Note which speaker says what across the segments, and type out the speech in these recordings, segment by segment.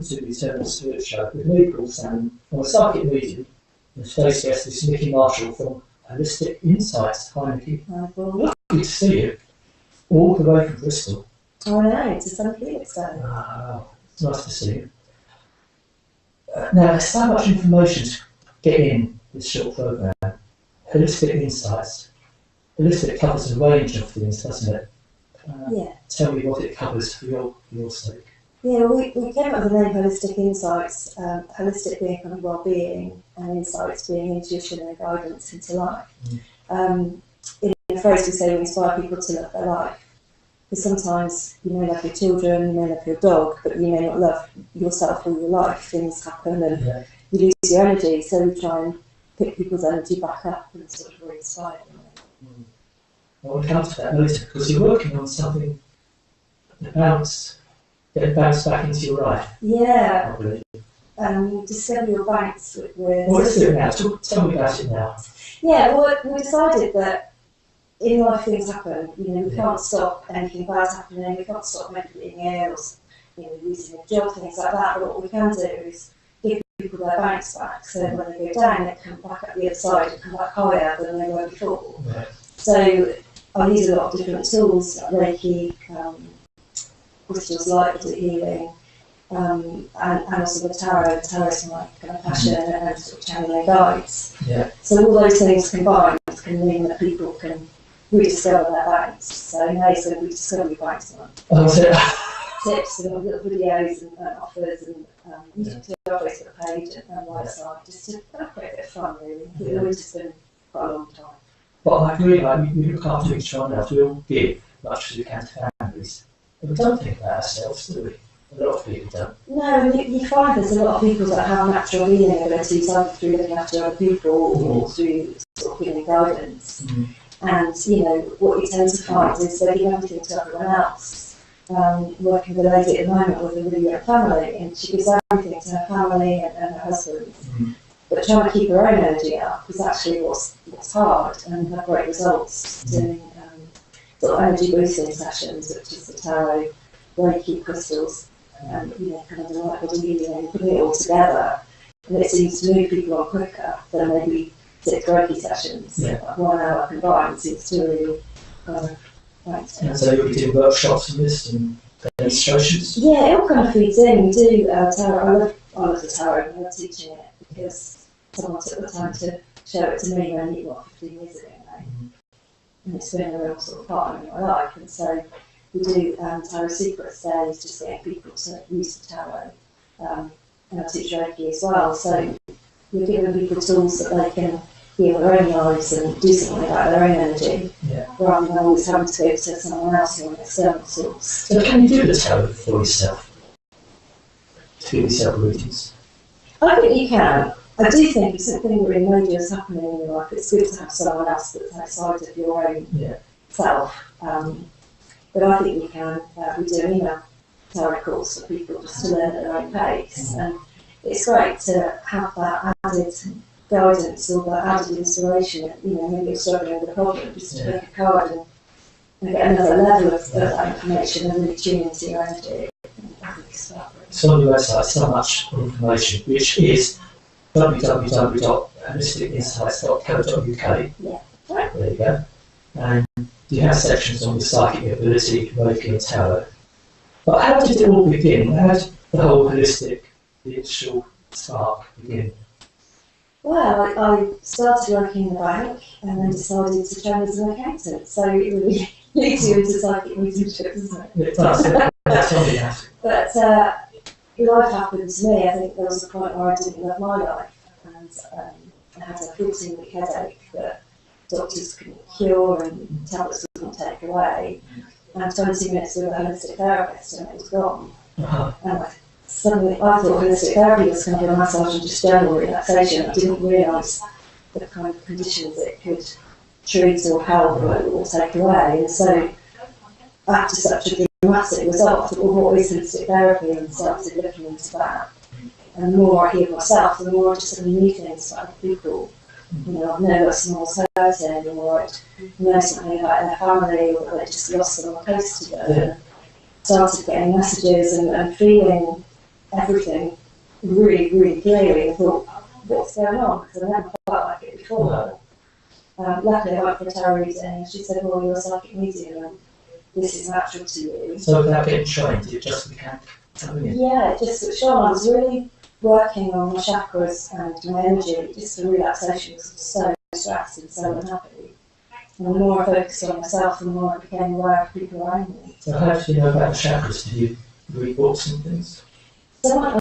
Speaker 1: to the eternal spirit show with me, called Salmon, on a psychic medium, and today's guest is Nicky Marshall from Holistic Insights. Hi Nicky.
Speaker 2: Hi, Paul.
Speaker 1: Lovely to see you, all the way from Bristol.
Speaker 2: Oh no, it's a St. Felix Day.
Speaker 1: Wow, it's nice to see you. Now, there's so much information to get in this short programme. Holistic Insights. Holistic covers a range of things, doesn't it?
Speaker 2: Yeah.
Speaker 1: Tell me what it covers for your sake.
Speaker 2: Yeah, we came up with the name Holistic Insights, holistic being kind of well-being, and insights being intuition and guidance into life. In the phrase we say we inspire people to love their life. Because sometimes you may love your children, you may love your dog, but you may not love yourself or your life. Things happen and you lose your energy, so we try and pick people's energy back up and sort of re-inspire them.
Speaker 1: Well, we'll come to that later, because you're working on something that bounce back into your life.
Speaker 2: Yeah.
Speaker 1: I believe.
Speaker 2: Discover your banks with...
Speaker 1: Well, let's do it now. Tell me about it now.
Speaker 2: Yeah, well, we decided that in life things happen. You know, we can't stop anything bad happening. We can't stop people being ill, or losing a job, things like that. But what we can do is give people their banks back, so when they go down, they come back up the other side and come back higher than they were before.
Speaker 1: Right.
Speaker 2: So I use a lot of different tools, like Reiki, crystals, light healing, and also the tarot. The tarot is my kind of passion and sort of channeling guides.
Speaker 1: Yeah.
Speaker 2: So all those things combined can mean that people can rediscover their banks. So now it's going to rediscover your banks on tips and little videos and offers and you can do our Facebook page and website just to create a bit of fun really. It's always just been quite a long time.
Speaker 1: But I agree, we look after each other now, we all give much as we can to families. But we don't think about ourselves, do we? A lot of people don't.
Speaker 2: No, you find there's a lot of people that have natural healing abilities, either through looking after other people or through sort of healing guidance. And, what you tend to find is they give everything to everyone else. Working with a lady at the moment with a really young family, and she gives everything to her family and her husband. But trying to keep her own energy up is actually what's hard, and have great results doing sort of energy boosting sessions, which is the tarot, Reiki, crystals, kind of the right body healing, and putting it all together. And it seems to move people on quicker than maybe 6 Reiki sessions.
Speaker 1: Yeah.
Speaker 2: Like 1 hour combined seems to really kind of
Speaker 1: And so you'll be doing workshops on this and demonstrations?
Speaker 2: Yeah, it all kind of feeds in. We do tarot. I love the tarot. I love teaching it because someone took the time to show it to me when 15 years ago now. And it's been a real sort of part of my life. And so we do tarot secrets days, just getting people to use the tarot. And I teach Reiki as well. So we're giving people tools that they can heal their own lives and do something about their own energy, rather than always having to go to someone else or an external source.
Speaker 1: So can you do the tarot for yourself? To give yourself readings?
Speaker 2: I think you can. I do think if something really major is happening in your life, it's good to have someone else that's outside of your own self. But I think you can. We do an email tarot course for people just to learn at their own pace. And it's great to have that added guidance or that added inspiration. Maybe you're struggling with a problem, just to pick a card and get another level of that information and really tune into your energy.
Speaker 1: So on your website, so much information, which is www.holisticinsights.co.uk.
Speaker 2: Yeah.
Speaker 1: There you go. And you have sections on the psychic ability, Reiki and tarot. But how did it all begin? How did the whole holistic, the initial spark begin?
Speaker 2: Well, I started working in the bank and then decided to train as an accountant. So it really leads you into psychic mediumship, doesn't it?
Speaker 1: It does. That's all you have.
Speaker 2: But life happened to me. I think there was a point where I didn't love my life, and I had a 14-week headache that doctors couldn't cure and tablets wouldn't take away. And 20 minutes with a holistic therapist, and it was gone. And suddenly, I thought holistic therapy was kind of a massage and just general relaxation. I didn't realise the kind of conditions it could treat or help or take away. And so, after such a dramatic result, I thought, well, what is holistic therapy? And started looking into that. And the more I hear myself, the more I just suddenly knew things about other people. I know that someone's hurting, or I know something about their family, or they just lost someone close to them. Started getting messages and feeling everything really, really clearly and thought, what's going on? Because I never felt like it before. Luckily, I went for a tarot reading and she said, well, you're a psychic medium and this is natural to you.
Speaker 1: So without getting trained, it just became coming in?
Speaker 2: Yeah, it just switched on. I was really working on my chakras and my energy, just for relaxation, because I was so stressed and so unhappy. And the more I focused on myself, the more I became aware of people around me.
Speaker 1: So how did you know about the chakras? Did you read books and things?
Speaker 2: So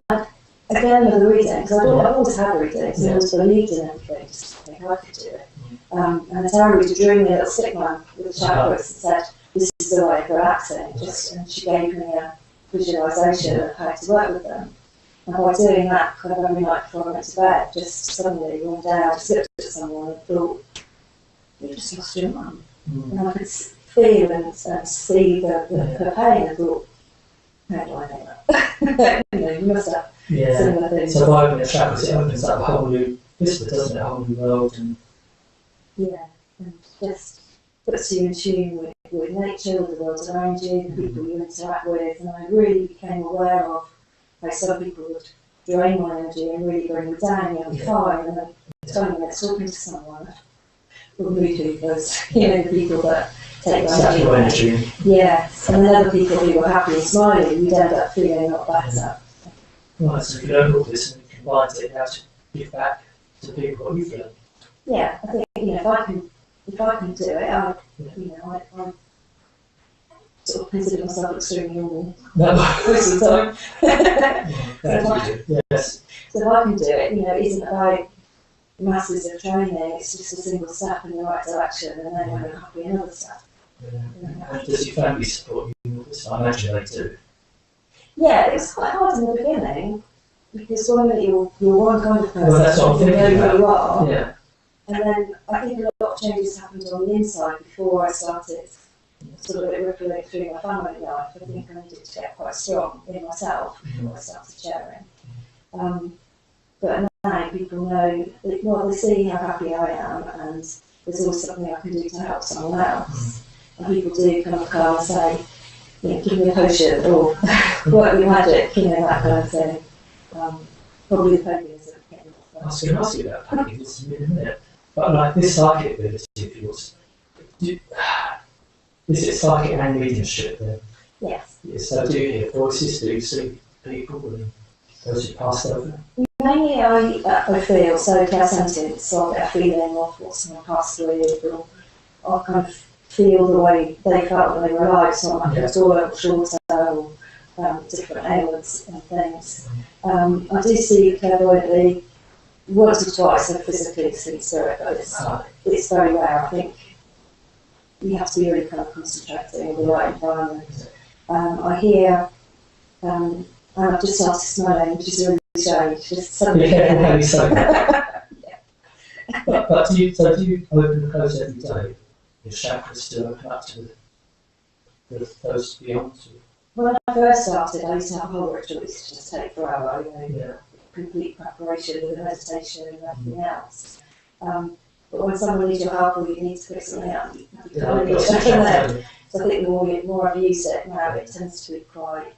Speaker 2: again with the readings, I've always had readings, I always believed in everything, just to think I could do it. And the tarot reader drew me a little stick man with the chakras and said, this is the way of relaxing, and she gave me a visualisation of how to work with them. And by doing that kind of every night before I went to bed, just suddenly one day I just looked at someone and thought, you just lost your mum. And I could feel and see the pain and thought, how do I know that? You must have similar things.
Speaker 1: So by opening the chakras, it opens up a whole new vista, doesn't it? A whole new world. And
Speaker 2: and just puts you in tune with nature, with the world around you, the people you interact with, and I really became aware of how some people would drain my energy and really bring me down, I'd be fine, and then 20 minutes talking to someone would move you, because, the people that take
Speaker 1: your
Speaker 2: energy.
Speaker 1: energy.
Speaker 2: Yes, and then other people who were happy and smiling, you'd end up feeling a lot better.
Speaker 1: Right, so if you learn all this and you combine it now to give back to people what you've learned.
Speaker 2: Yeah, I think, if I can do it, I sort of consider myself extremely normal.
Speaker 1: No.
Speaker 2: Most of the time.
Speaker 1: Yes.
Speaker 2: So if I can do it, it isn't about masses of training, it's just a single step in the right direction, and then when you're happy, another step.
Speaker 1: And does your family support you in all this? I imagine they do.
Speaker 2: Yeah, it was quite hard in the beginning, because when you're one kind of person,
Speaker 1: Well, that's what I'm
Speaker 2: you know
Speaker 1: thinking
Speaker 2: who you
Speaker 1: about.
Speaker 2: are.
Speaker 1: Yeah.
Speaker 2: And then I think a lot of changes happened on the inside before I started sort of rippling through my family life. I think I needed to get quite strong in myself before I started sharing. But now people know, they see how happy I am, and there's always something I can do to help someone else. And people do kind of come and say, give me a potion, or work with magic, that kind of thing. Probably the ponies that came.
Speaker 1: I was going to ask you about packing this in a minute. But like this psychic ability of yours, is it psychic and mediumship then?
Speaker 2: Yes.
Speaker 1: So do you hear voices, do you see people and those who passed over?
Speaker 2: Mainly I feel so clairsentient, so I get a feeling of what someone passed through, or I kind of feel the way they felt when they were alive, so I'm like all over shorter or different ailments and things. I do see clairvoyantly once or twice I physically see spirit, but it's very rare. I think you have to be really kind of concentrating in the right environment. I hear, and I've just started smelling, which is really strange. Just suddenly.
Speaker 1: Yeah, But do you open and close every day? Your chakras still open up to those beyond?
Speaker 2: When I first started, I used to have a whole ritual. It used to just take forever, complete preparation with the meditation and everything else. But when someone needs your help or you need to pick something up, you kind of need to check in there. So I think the more I've used it now, it tends to be quite.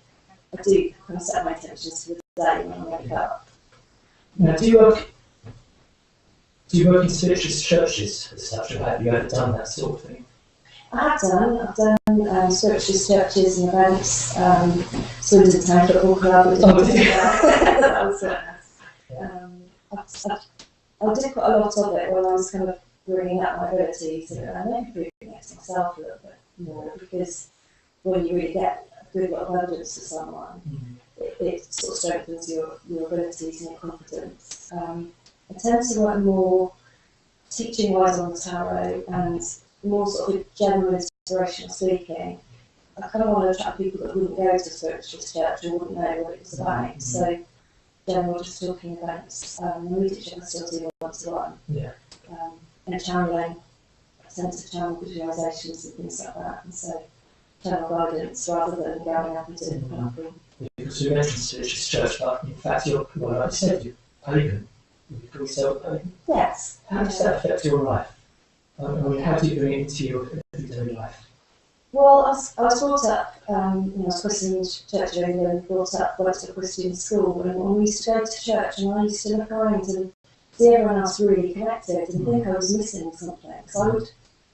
Speaker 2: I do kind of set my intentions for the day when I wake up.
Speaker 1: Now, do you work in spiritualist churches as such, or have you ever done that sort of thing?
Speaker 2: I have done. I've done spiritualist churches and events. Swindon Town Football Club. That was nice. I did quite a lot of it when I was kind of bringing up my abilities, and I know improving it myself a little bit more, because when you really get a good lot of evidence to someone, it sort of strengthens your abilities and your confidence. I tend to work more teaching-wise on the tarot and more sort of general inspirational speaking. I kind of want to attract people that wouldn't go to a spiritualist church or wouldn't know what it was about. So general just talking events. We teach I still do one-to-one. And channeling, I tend to channel visualisations and things like that. And so channel guidance rather than going up and doing anything.
Speaker 1: Because you mentioned spiritualist church, but in fact you're, well, like you said, you're pagan. You call yourself pagan?
Speaker 2: Yes.
Speaker 1: How does that affect your life? I mean, how do you bring it into your everyday life?
Speaker 2: Well, I was brought up, I was christened Church of England, brought up, went to a Christian school, and we used to go to church, and I used to look around and see everyone else really connected and think I was missing something. So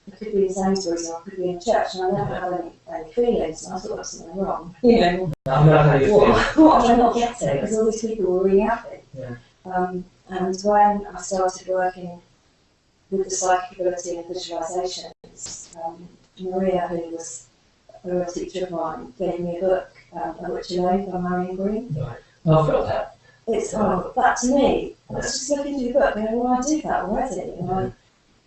Speaker 2: I could be in Sainsbury's or I could be in church, and I never had any feelings, and I thought there was something wrong.
Speaker 1: I know how you feel.
Speaker 2: What am I not getting? Because all these people were really happy.
Speaker 1: Yeah.
Speaker 2: And when I started working with the psychic ability and visualisations, Maria, who was a teacher of mine, gave me a book, A Witch Alone by Marion Green.
Speaker 1: Right. I've got that.
Speaker 2: It's that to me. I was just looking through the book, and well, I do that already, and I,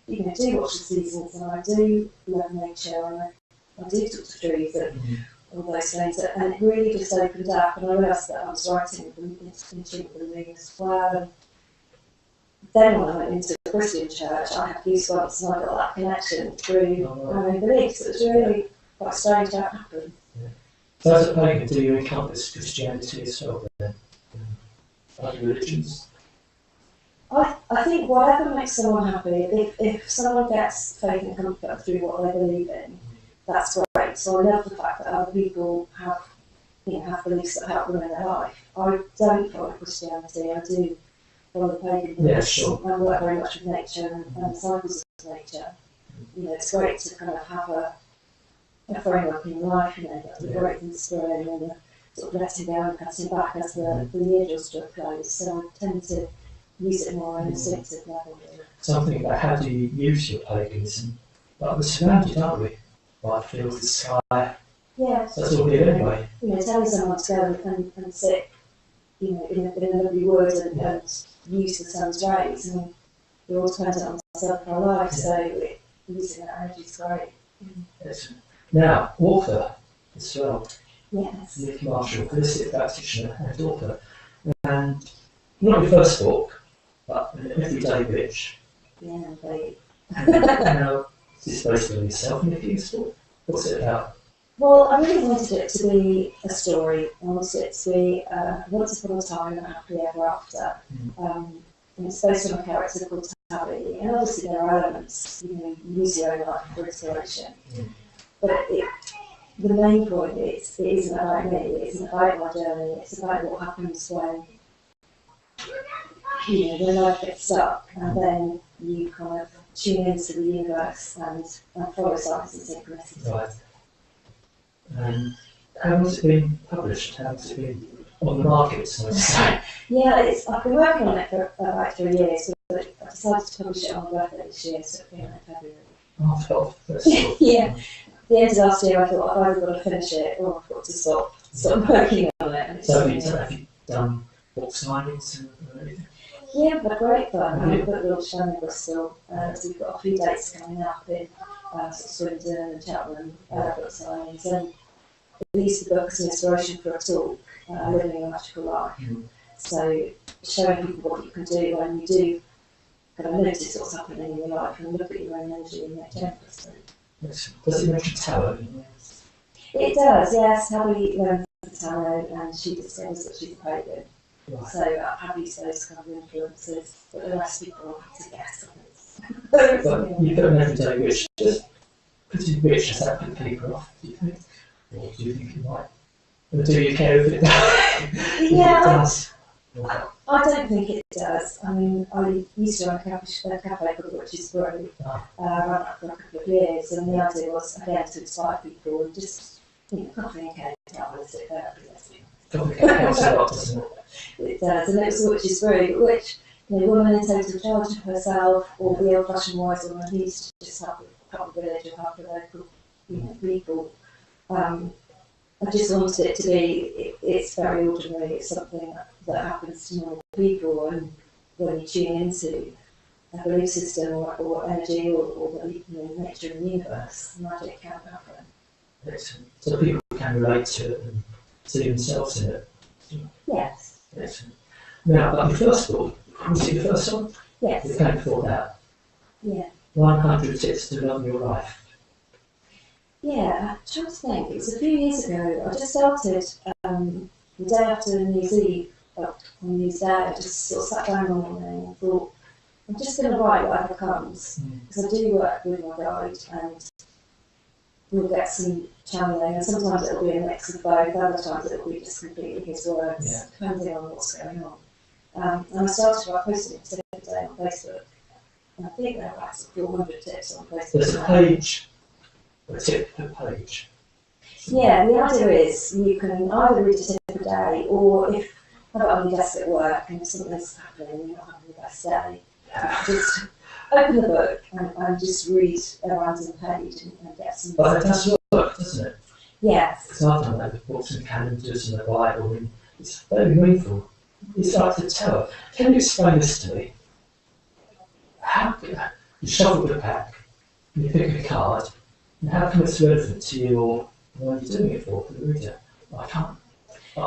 Speaker 2: do watch the seasons, and I do love nature, and I do talk to trees and all those things, and it really just opened up, and I realised that I was writing in tune with the moon as well. And then when I went into the Christian church, I had goosebumps, and I got that connection through my own beliefs. It was really quite strange how it happened.
Speaker 1: Yeah. So as a pagan, do you encompass Christianity as well then? Other religions?
Speaker 2: I think whatever makes someone happy, if someone gets faith and comfort through what they believe in, that's great. So I love the fact that other people have beliefs that help them in their life. I don't follow Christianity, I do follow the pagan beliefs.
Speaker 1: Yeah, sure.
Speaker 2: I work very much with nature and the cycles of nature. It's great to kind of have a framework in life, the growth in the spring and the sort of letting go and cutting back as the year draws to a close. So I tend to use it more on an instinctive level.
Speaker 1: Something about how do you use your paganism? But we're surrounded, aren't we? By fields, the sky.
Speaker 2: Yes.
Speaker 1: That's all here anyway.
Speaker 2: Telling someone to go and sit, in a lovely wood and use the sun's rays. I mean, we're all dependent on the sun for our life, so using that energy is great.
Speaker 1: Excellent. Now, author as well.
Speaker 2: Yes.
Speaker 1: Nicky Marshall, holistic practitioner and author. And not your first book, but An Everyday Witch.
Speaker 2: Yeah, great.
Speaker 1: Now, is this based on yourself, Nicky? What's it about?
Speaker 2: Well, I really wanted it to be a story. I wanted it to be once upon a time and happily ever after. And it's based on a character called Tabby, and obviously there are elements, you use your own life for inspiration. But the main point is, it isn't about me, it isn't about my journey, it's about what happens when, when life gets stuck, and then you kind of tune into the universe and follow signs and synchronicities.
Speaker 1: Right. How has it been published? How has it been on the market, so to say?
Speaker 2: Yeah, I've been working on it for about 3 years, but I decided to publish it on my birthday this year, so it'll be out in February.
Speaker 1: Oh, 12. That's cool.
Speaker 2: Yeah. At the end of last year, I thought I've either got to finish it or I've got to stop working on it. And
Speaker 1: So have you done book signings and everything?
Speaker 2: Yeah, but great fun. I have a book launch down in Bristol, so we've got a few dates coming up in Swindon and Cheltenham, book signings, and we used the book as an inspiration for a talk, Living a Magical Life. So showing people what you can do when you do kind of notice what's happening in your life and look at your own energy and make changes.
Speaker 1: Does it mention tarot?
Speaker 2: It does, yes. Tabby learns the tarot and she discovers that she's a pagan.
Speaker 1: Right.
Speaker 2: So I've used those kind of influences, but the rest of people have to guess.
Speaker 1: But you've got an everyday witch. Does pretty witch, does that put people off, do you think? Or do you think it might? Or do you care if it does?
Speaker 2: Yeah, I don't think it does. I mean, I used to run a cafe called Witch's Brew, ran that for a couple of years, and the idea was, again, to inspire people and just, coffee and cake, holistic therapy, let's be honest.
Speaker 1: It helps a lot, doesn't it?
Speaker 2: It does, and it was Witch's Brew, which, woman in total charge of herself, or the old-fashioned wise woman who used to just help the village or help the local, people. I just wanted it to be, it's very ordinary, it's something that happens to normal people, and when you tune into a belief system or energy or nature in the universe, magic can happen.
Speaker 1: Excellent. So people can relate to it and see themselves in it.
Speaker 2: Yes.
Speaker 1: Excellent. Now, but your first book, was it the first one?
Speaker 2: Yes.
Speaker 1: It came before that.
Speaker 2: Yeah.
Speaker 1: 100 Tips to Love Your Life.
Speaker 2: Yeah, I'm trying to think. It was a few years ago. I just started the day after New Year's Eve, on New Year's Day, I just sort of sat down one morning and thought, I'm just going to write whatever comes. Because I do work with my guide, and we'll get some channeling, and sometimes it'll be a mix of both, other times it'll be just completely his words, depending on what's going on. And I started by posting a tip a day on Facebook, and I think there are about 400 tips on Facebook.
Speaker 1: There's a page, a tip per page.
Speaker 2: Yeah, the idea is you can either read a tip a day, or if I've got on your desk at work and if something's happening and you're not having the best day, just open the book and just read a random page and get some.
Speaker 1: But it does work, doesn't it?
Speaker 2: Yes.
Speaker 1: Because I've done that with books and calendars and the Bible, and it's very meaningful. It's like to tell. Can you explain this to me? How you shuffle the pack, you pick a card, and how come it's relevant to you or what you're doing it for the reader? I can't.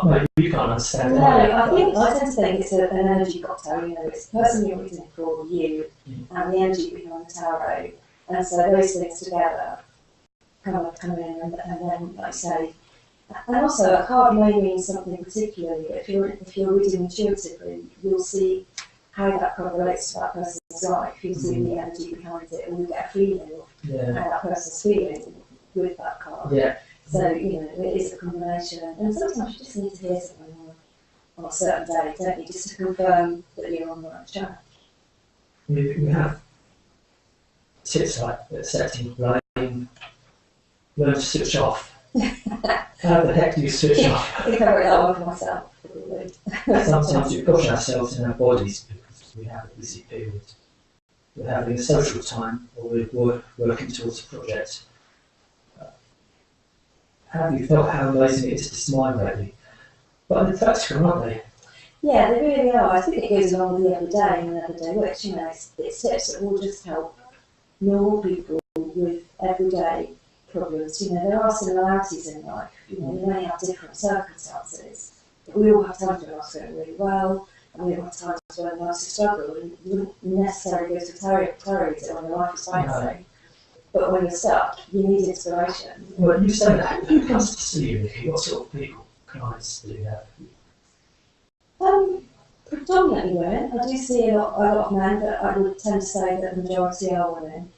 Speaker 1: Maybe you can't understand
Speaker 2: No,
Speaker 1: why.
Speaker 2: I tend to think it's an energy cocktail. You know, it's the person you're reading for, you, and the energy behind the tarot, and so those things together come in, and then, like I say, and also a card may mean something particularly. But if you're reading intuitively, you'll see how that card relates to that person's life. You'll see the energy behind it, and you'll get a feeling of how that person's feeling with that card.
Speaker 1: Yeah.
Speaker 2: So, you know, it is a combination, and sometimes you just need to hear something on a certain day, don't you, just to confirm that you're on the right track.
Speaker 1: We have tips like setting rain, learn to switch off. How the heck do you switch off?
Speaker 2: I think I wrote that one for myself, probably.
Speaker 1: Sometimes we push ourselves in our bodies because we have a busy period. We're having a social time, or we're working towards a project. Have you felt how amazing it is to smile lately? But they're practical, aren't they?
Speaker 2: Yeah, they really are. I think it goes along with the everyday and the everyday which, you know, it's tips that will just help normal people with everyday problems. You know, there are similarities in life. You know, we may have different circumstances, but we all have times when life's going really well, and we all have times when life's a struggle, and you wouldn't necessarily go to a tarot reader when your life is fancy. But when you're stuck, you need inspiration.
Speaker 1: Well, you say that. Who comes to see you, Nicky? What sort of people clients do you have?
Speaker 2: Predominantly women. I do see a lot of men, but I would tend to say that the majority are women.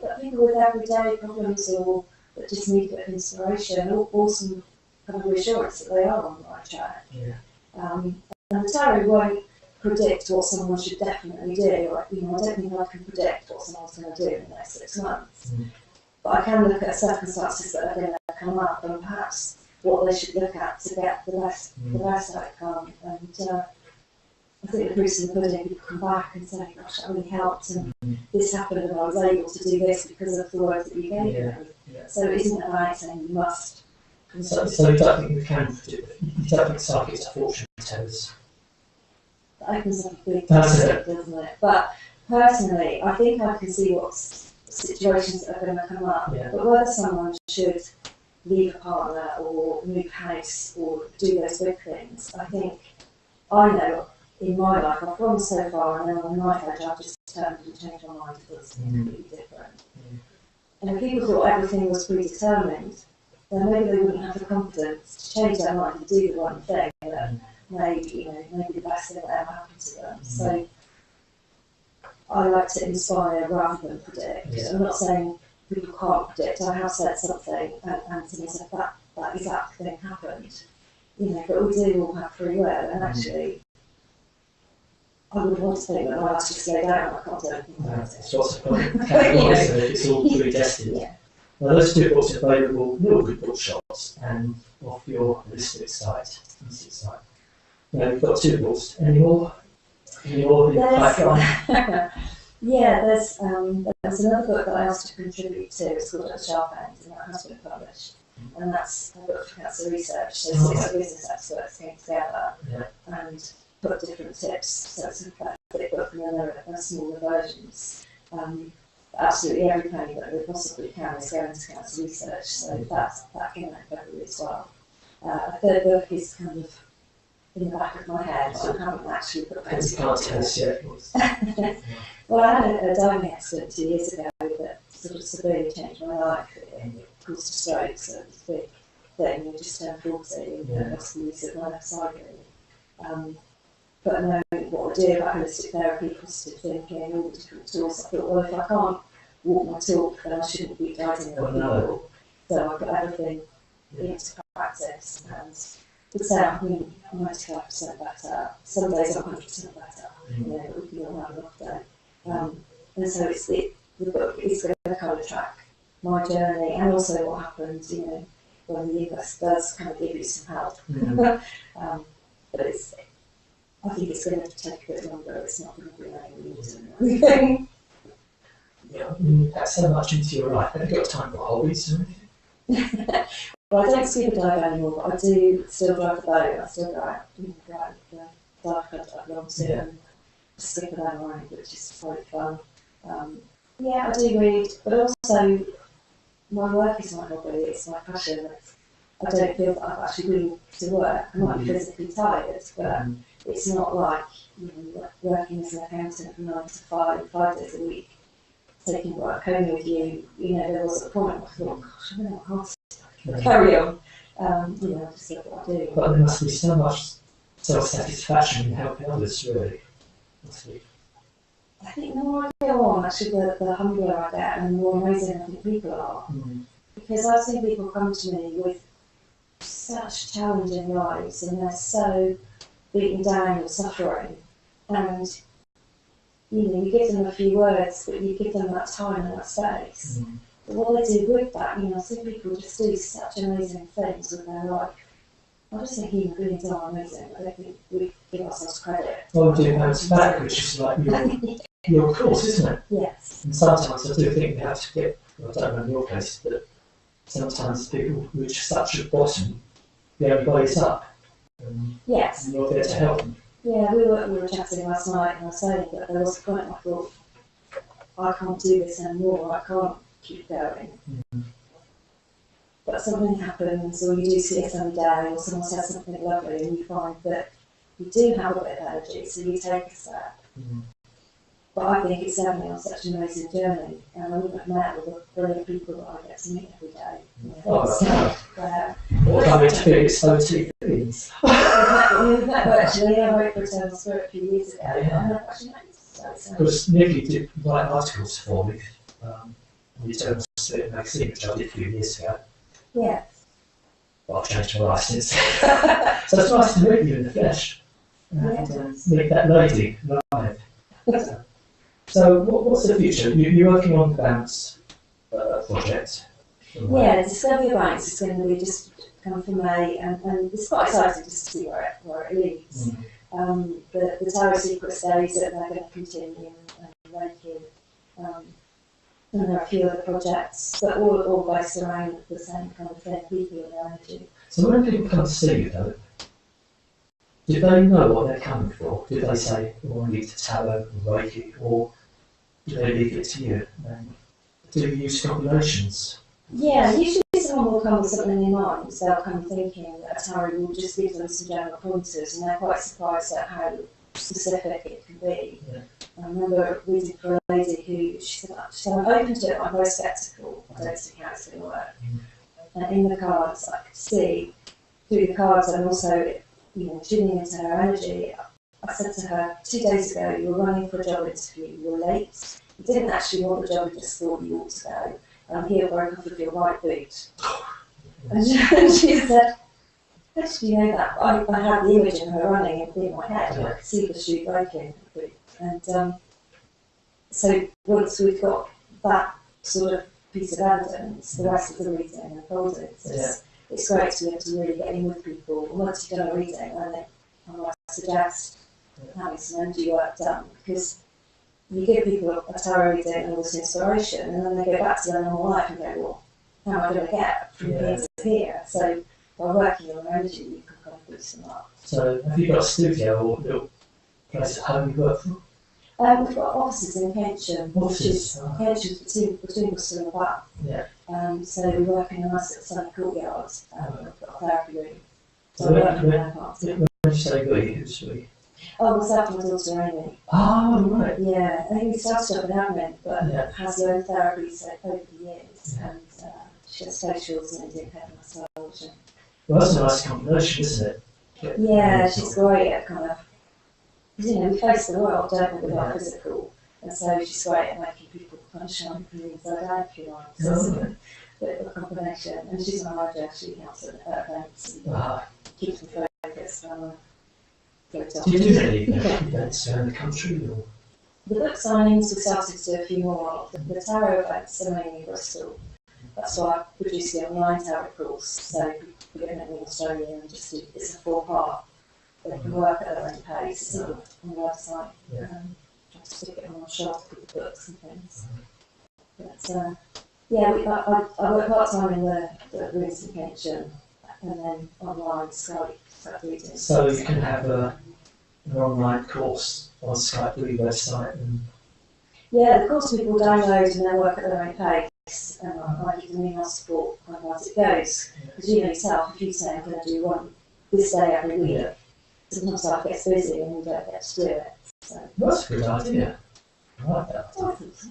Speaker 2: But people with everyday problems or that just need a bit of inspiration, or some kind of reassurance that they are on the right track.
Speaker 1: Yeah.
Speaker 2: And the tarot won't predict what someone should definitely do. Or, you know, I don't think I can predict what someone's going to do in the next 6 months. But I can look at circumstances that are going to come up and perhaps what they should look at to get the best outcome. And I think the proof's in the pudding. People come back and say, "Gosh, that really helped, and this happened, and I was able to do this because of the words that you gave me." So it isn't about saying you must.
Speaker 1: So you don't think you can predict? You don't think psychics are fortune tellers?
Speaker 2: That opens up a big topic, doesn't it? But personally, I think I can see what situations that are going to come up. But whether someone should leave a partner or move house or do those big things, I think I know in my life I've gone so far, and then on the night edge I've just turned and changed my mind to something completely different. And if people thought everything was predetermined, then maybe they wouldn't have the confidence to change their mind and do the one thing that maybe the best thing that ever happened to them. So I like to inspire rather than predict. I'm not saying people can't predict. I have said something and to me said that exact thing happened. You know, but we do all have free will, and actually I would want to think that my life's just laid out. I can't do anything about it.
Speaker 1: It's what's the point? It's all predestined. Well, those 2 books are available in all good bookshops and off your holistic site. Now you've got 2 books. Any more? Any more in the pipeline?
Speaker 2: Yeah, there's another book that I asked to contribute to. It's called At the Sharp End, and that has been published. And that's a book for cancer research. So 6 business experts came together and put different tips. So it's a big book, and then there are smaller versions. Absolutely every penny that we possibly can is going to cancer research. So that came out in February as well. A third book is kind of in the back of my head, but I haven't actually put pen to paper. Well, I had a diving accident 2 years ago that sort of severely changed my life. It caused a stroke, so it was a big thing. I just turned 40 and lost the use of my left side, really. But knowing what I do about holistic therapy, positive thinking, all the different tools, I thought, well, if I can't walk my talk, then I shouldn't be guiding other people. So I put everything into practice, and would say I'm 95% better. Some days I'm 100% better. You know, but we can all have an off day. And so the book is going to kind of track my journey and also what happens, you know, when the universe does kind of give you some help. But I think it's going to take a bit longer. It's not going to be like anything.
Speaker 1: Yeah, you pack so much into your life. Have you got time for hobbies or anything?
Speaker 2: Well, I don't scuba dive anymore, but I do still drive the boat. I still go out, drive the dive club that I belong to and stick with them around, which is quite fun. Yeah, I do read, but also my work is my hobby. It's my passion. I don't feel that I've actually been to work. I might be physically tired, but it's not like, you know, working as an accountant from 9 to 5 days a week, taking work home with you. You know, there was a point where I thought, gosh, I'm not hard to carry on. You know, just look what I do.
Speaker 1: But there must be so much self-satisfaction in helping others, really.
Speaker 2: I think the more I go on, actually, the humbler I get and the more amazing I think people are. Because I've seen people come to me with such challenging lives and they're so beaten down and suffering, and you know, you give them a few words, but you give them that time and that space. But what they do with that, you know, some people just do such amazing things with their life. I just think human beings are amazing. I don't think we give ourselves credit.
Speaker 1: Well, we do bounce back, which is like your course, isn't it?
Speaker 2: Yes.
Speaker 1: And sometimes I do think we have to get, well, I don't know in your case, but sometimes people reach such a bottom, the only way is up.
Speaker 2: Yes.
Speaker 1: And you're there to help them.
Speaker 2: Yeah, we were chatting last night and I was saying that there was a point I thought, I can't do this anymore, I can't keep going. But something happens, or you do see something down, or someone says something lovely, and you find that you do have a bit of energy, so you take a step. But I think it's definitely on such an amazing journey, and I wouldn't have met all the brilliant people that I get to meet every day.
Speaker 1: Or coming to be so TVs.
Speaker 2: Actually, I wrote for Eternal Spirit a few years ago. Yeah.
Speaker 1: Because Nicky did write articles for me, the Eternal Spirit magazine, which I did a few years ago.
Speaker 2: Yes.
Speaker 1: Well, I've changed my life since. So it's nice to meet you in the flesh. And meet that lady live. So what's the future? You're working on the Bounce project.
Speaker 2: Yeah, the Discovery of Bounce is going to be just come from May, and it's quite exciting just to see where it leads. The Tower Secret stage that they're going to continue and Reiki, and there are a few other projects, but all based around the same kind of thing, people and energy.
Speaker 1: So when people come to see you though, do they know what they're coming for? Do they say, well, I need to tarot and Reiki, or do they leave it to you? And do you use combinations?
Speaker 2: Yeah, usually someone will come with something in mind, so they'll come thinking that a tarot will just give them some general pointers, and they're quite surprised at how specific it can be. I remember reading for a lady who, she said, I'm open to it, I'm very sceptical, I don't see how it's going to work. And in the cards, I could see, through the cards, and also, you know, tuning into her energy, I said to her, 2 days ago, you were running for a job interview, you were late, you didn't actually want the job, you just thought you ought to go, and I'm here broke off with your right boot. And she said, how did you know that? I had the image of her running in my head, and I could see the shoe breaking. And so once we've got that sort of piece of evidence, the rest of the reading unfolded. It's great to be able to really get in with people. And once you've done a reading, then I suggest having some energy work done, because you give people a tarot reading and all this inspiration, and then they go back to their normal life and go, well, how am I going to get from here to here? So by working on energy, you can kind of boost them up.
Speaker 1: So have you got a studio or a little place at home you work from?
Speaker 2: We've got offices in Keynsham, which is between Bristol and Bath. So we work in a nice sunny courtyard. We've got a therapy room. So we work in that part.
Speaker 1: When you say we, who's we?
Speaker 2: Oh, myself and my daughter Amy.
Speaker 1: Oh, right.
Speaker 2: Yeah, Amy started up in admin, but has her own therapy over the years. And she does facials and Indian hair massage.
Speaker 1: Well, that's a nice combination, isn't it?
Speaker 2: Yeah, she's great at kind of, you know, we face the world, don't we, with our physical, and so she's great at making people kind of shiny green inside out, if you like. So it's a bit of a combination. And she's my manager, she helps at events and keeps me focused.
Speaker 1: Do you do any events around the country? Or?
Speaker 2: The book signings, we started to do a few more. The tarot events are mainly in Bristol. That's why I produced the online tarot course. So we're going to in Australia and just do, it's a 4-part. They can work at their own pace. It's sort of on the website. Try to stick it on our shelf with the books and things. But yeah, I work part time in the reading pension and then online Skype reading.
Speaker 1: So you can have an online course on Skype through your website.
Speaker 2: Yeah, the course people download and then work at their own pace, and I give them email support on as it goes. Because you know yourself, if you say I'm going to do one this day every week, sometimes life gets busy and you don't get to do it. So.
Speaker 1: That's a good idea. I like that.
Speaker 2: I think so.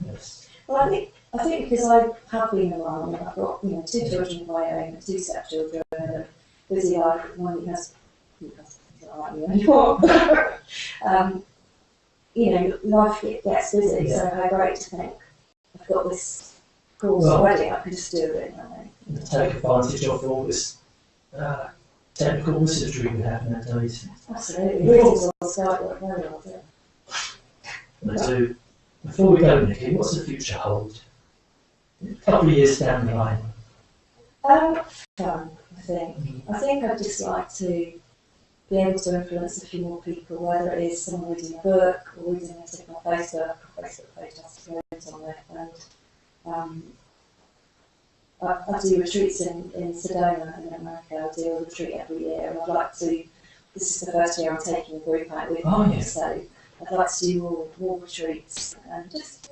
Speaker 1: Yes.
Speaker 2: Well, I think because I have been a mum, I've got 2 children of my own, 2 stepchildren, and a busy life. One who has not like me anymore. Life gets busy, so how great to think I've got this course already. I can just do it.
Speaker 1: Take advantage of all this technical wizardry we have nowadays.
Speaker 2: Absolutely. Readings on Skype work very well, do.
Speaker 1: Before we go, Nicky, what's the future hold? A couple of years down the line.
Speaker 2: Fun, I think. I think I'd just like to be able to influence a few more people, whether it is someone reading a book or reading a tip on Facebook. Facebook page has to go on it. And I do retreats in Sedona in America. I do a retreat every year, and I'd like to. This is the first year I'm taking a group out with me, so I'd like to do more retreats and just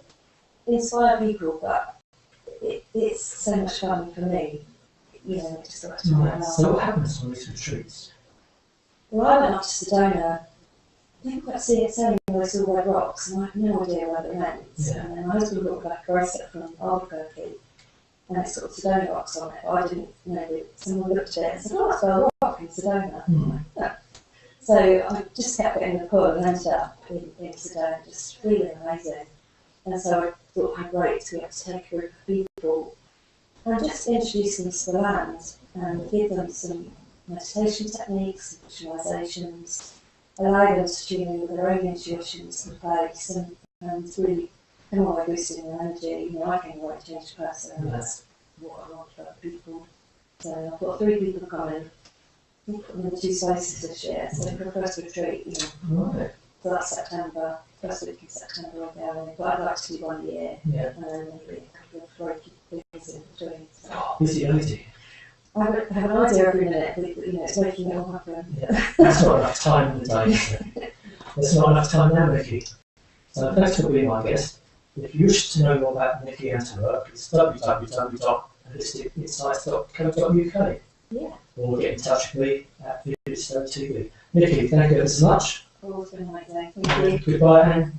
Speaker 2: inspire people. But it's so much fun for me, just like to try it out.
Speaker 1: So what happens on these retreats?
Speaker 2: Well, I went up to Sedona. People kept saying those all red rocks, and I had no idea where they went. And then my husband brought back a bracelet from Albuquerque, and it's got Sedona rocks on it. But I didn't know that. Someone looked at it and said, "Oh, that's a rock in Sedona." So I just kept getting the pull and ended up in Sedona, just really amazing. And so I thought how great to be able to take a group of people and just introduce them to the land and give them some meditation techniques, visualizations, allow them to tune in with their own intuitions and place and really come away boosting their energy. I can really change the person, and that's what I want for people. So I've got 3 people coming. We've put them in 2 spaces this year, so for the first retreat, so that's September, first week in September we're going, but I'd like to do 1 year, and then maybe a couple of breaky things in between. So.
Speaker 1: Busy lady.
Speaker 2: I have an idea every minute, but it's making it all happen.
Speaker 1: That's not enough time in the day, is it? There's not enough time now, Nicky. So thanks for being my guest. If you wish to know more about Nicky and her work, it's www.holisticinsights.co.uk. Or get in touch with me at Spiritualist TV. Nicky, thank you so much.
Speaker 2: Always been a nice day. Thank you.
Speaker 1: Goodbye, and